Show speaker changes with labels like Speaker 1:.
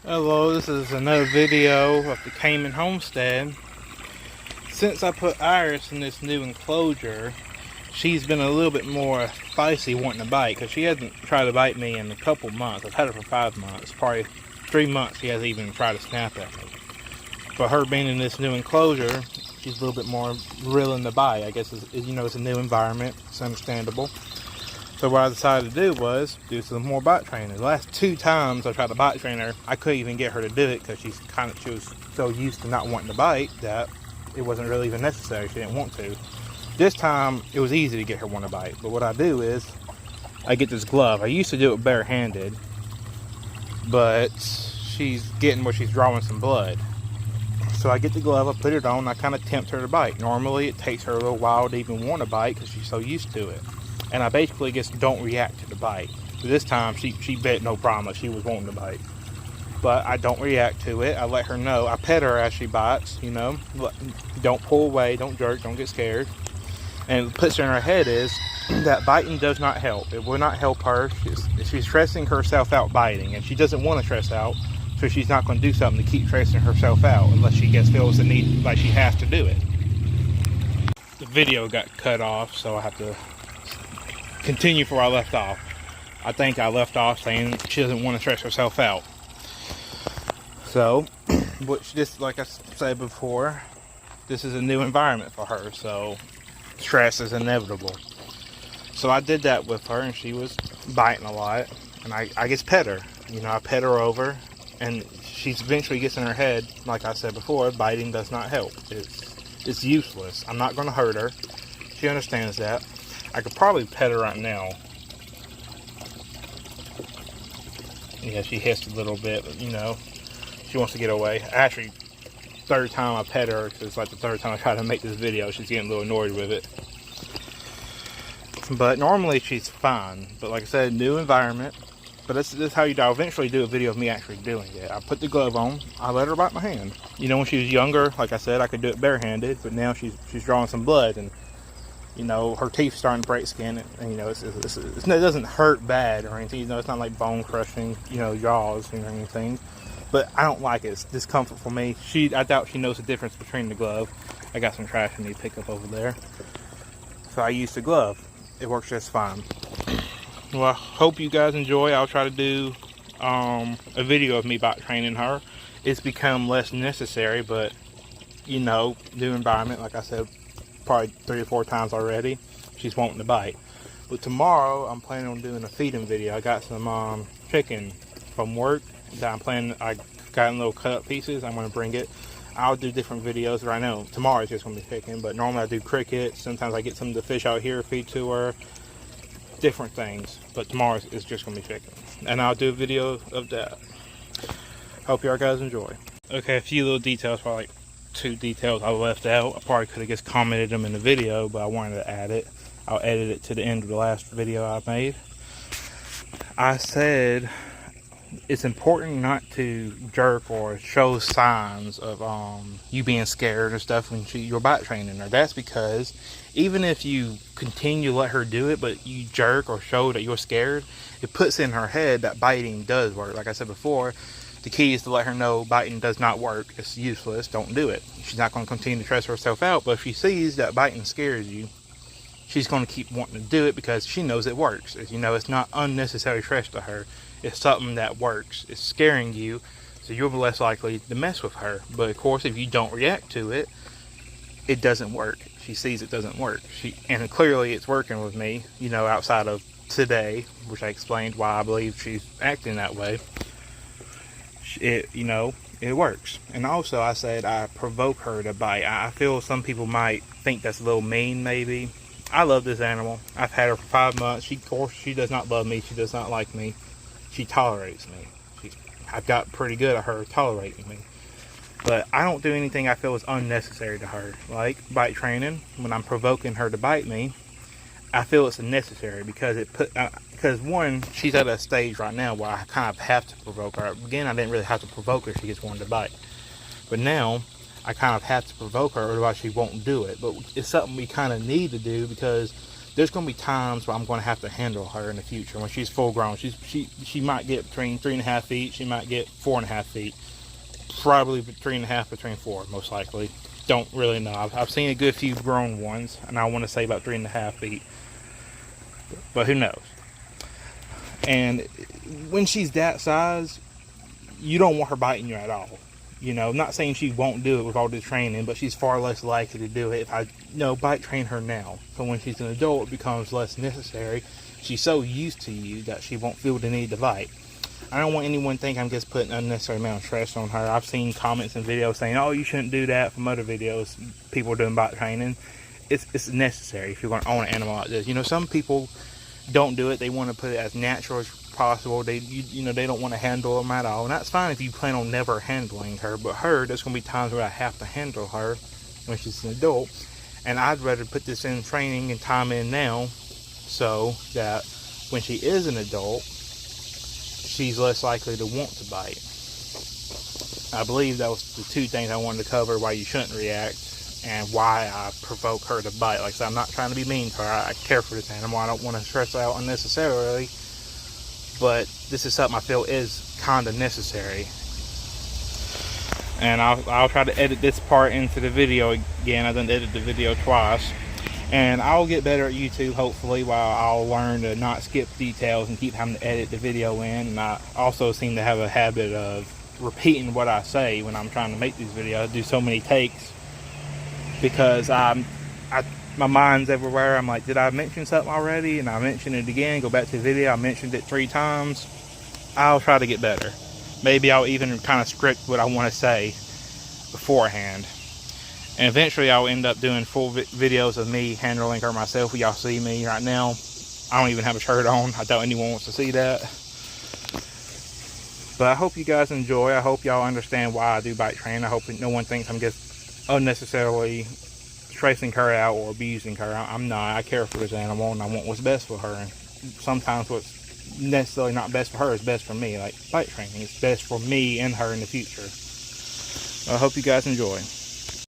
Speaker 1: Hello, this is another video of the Caiman homestead. Since I put Iris in this new enclosure, she's been a little bit more feisty wanting to bite, because she hasn't tried to bite me in a couple months. I've had her for 5 months. Probably 3 months she hasn't even tried to snap at me. For her being in this new enclosure, she's a little bit more willing to bite. I guess it's a new environment. It's understandable. So what I decided to do was do some more bite training. The last 2 times I tried to bite train her, I couldn't even get her to do it because she was so used to not wanting to bite that it wasn't really even necessary. She didn't want to. This time it was easy to get her to want to bite. But what I do is I get this glove. I used to do it barehanded, but she's getting where she's drawing some blood. So I get the glove, I put it on, and I kind of tempt her to bite. Normally it takes her a little while to even want to bite because she's so used to it. And I basically just don't react to the bite. But this time she bit no problem. She was wanting to bite. But I don't react to it. I let her know. I pet her as she bites, Don't pull away, don't jerk, don't get scared. And what puts her in her head is that biting does not help. It will not help her. She's stressing herself out biting. And she doesn't want to stress out. So she's not going to do something to keep stressing herself out unless she feels the need, like she has to do it. The video got cut off, so I have to continue where I left off. I think I left off saying she doesn't want to stress herself out. So, like I said before, this is a new environment for her, so stress is inevitable. So I did that with her, and she was biting a lot, and I just pet her. I pet her over, and she eventually gets in her head, like I said before, biting does not help. It's useless. I'm not going to hurt her. She understands that. I could probably pet her right now. Yeah, she hissed a little bit, but she wants to get away. Actually, 3rd time I pet her, because it's like the 3rd time I try to make this video, she's getting a little annoyed with it. But normally she's fine. But like I said, new environment. But this is how I'll eventually do a video of me actually doing it. I put the glove on, I let her bite my hand. When she was younger, like I said, I could do it barehanded, but now she's drawing some blood, and her teeth starting to break skin, and it doesn't hurt bad or anything. It's not like bone crushing, jaws or anything. But I don't like it. It's discomfort for me. I doubt she knows the difference between the glove. I got some trash I need to pick up over there. So I use the glove. It works just fine. Well, I hope you guys enjoy. I'll try to do a video of me bite training her. It's become less necessary, but new environment, like I said, probably 3 or 4 times already, she's wanting to bite. But tomorrow I'm planning on doing a feeding video. I got some chicken from work that I got in little cut up pieces. I'm going to bring it. I'll do different videos right now. Tomorrow is just going to be chicken, but normally I do cricket. Sometimes I get some of the fish out here, feed to her, different things. But tomorrow is just going to be chicken, and I'll do a video of that. Hope y'all guys enjoy. Okay, a few little details, probably like 2 details I left out. I probably could have just commented them in the video, but I wanted to add it. I'll edit it to the end of the last video I made. I said it's important not to jerk or show signs of you being scared or stuff when you're bite training her. That's because even if you continue to let her do it, but you jerk or show that you're scared, it puts in her head that biting does work. Like I said before, the key is to let her know biting does not work. It's useless. Don't do it. She's not going to continue to stress herself out, but if she sees that biting scares you, she's going to keep wanting to do it because she knows it works. It's not unnecessary stress to her. It's something that works. It's scaring you, so you're less likely to mess with her. But of course, if you don't react to it, it doesn't work. She sees it doesn't work. And clearly it's working with me, outside of today, which I explained why I believe she's acting that way. It works. And also I said I provoke her to bite. I feel some people might think that's a little mean, maybe. I love this animal. I've had her for 5 months. Of course, she does not love me. She does not like me. She tolerates me. I've got pretty good at her tolerating me. But I don't do anything I feel is unnecessary to her. Like bite training, when I'm provoking her to bite me, I feel it's necessary because one, she's at a stage right now where I kind of have to provoke her. Again, I didn't really have to provoke her. She just wanted to bite. But now I kind of have to provoke her, otherwise she won't do it. But it's something we kind of need to do because there's going to be times where I'm going to have to handle her in the future when she's full grown. She might get between 3.5 feet. She might get 4.5 feet. Probably 3.5 between 4, most likely. Don't really know. I've seen a good few grown ones, and I want to say about 3.5 feet. But who knows? And when she's that size, you don't want her biting you at all. You know, I'm not saying she won't do it with all this training, but she's far less likely to do it if I bite train her now. So when she's an adult, it becomes less necessary. She's so used to you that she won't feel the need to bite. I don't want anyone to think I'm just putting unnecessary amount of stress on her. I've seen comments and videos saying, oh, you shouldn't do that from other videos, people doing bite training. It's necessary if you're going to own an animal like this. You know, some people don't do it. They want to put it as natural as possible. They don't want to handle them at all, and that's fine if you plan on never handling her. But there's going to be times where I have to handle her when she's an adult, and I'd rather put this in training and time in now, so that when she is an adult, she's less likely to want to bite. I believe that was the 2 things I wanted to cover: why you shouldn't react, and why I provoke her to bite. Like I said, I'm not trying to be mean to her. I care for this animal. I don't want to stress her out unnecessarily. But this is something I feel is kind of necessary. And I'll try to edit this part into the video again. I done edited the video twice. And I'll get better at YouTube, hopefully, while I'll learn to not skip details and keep having to edit the video in. And I also seem to have a habit of repeating what I say when I'm trying to make these videos. I do so many takes because my mind's everywhere. I'm like, did I mention something already? And I mention it again, go back to the video, I mentioned it 3 times. I'll try to get better. Maybe I'll even kind of script what I want to say beforehand. And eventually I'll end up doing full videos of me handling her myself. Y'all see me right now. I don't even have a shirt on. I doubt anyone wants to see that. But I hope you guys enjoy. I hope y'all understand why I do bite train. I hope no one thinks I'm just unnecessarily stressing her out or abusing her. I'm not. I care for this animal and I want what's best for her. And sometimes what's necessarily not best for her is best for me. Like bite training, it's best for me and her in the future. I hope you guys enjoy.